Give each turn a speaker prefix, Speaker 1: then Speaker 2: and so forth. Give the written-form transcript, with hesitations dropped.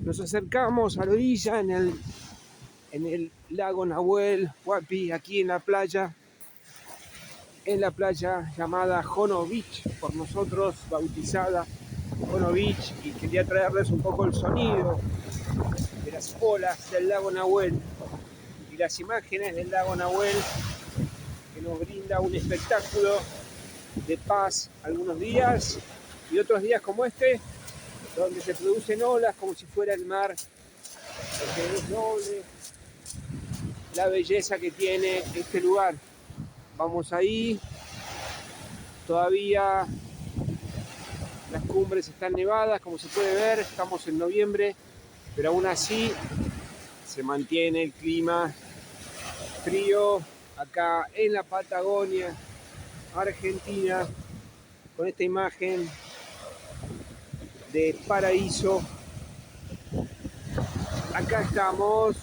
Speaker 1: Nos acercamos a la orilla en el lago Nahuel Huapi, aquí en la playa llamada Jono Beach, por nosotros bautizada Jono Beach, y quería traerles un poco el sonido de las olas del lago Nahuel y las imágenes del lago Nahuel, que nos brinda un espectáculo de paz algunos días y otros días como este, donde se producen olas como si fuera el mar, porque es doble la belleza que tiene este lugar. Vamos ahí, todavía las cumbres están nevadas, como se puede ver, estamos en noviembre, pero aún así se mantiene el clima frío acá en la Patagonia Argentina, con esta imagen de paraíso. Acá estamos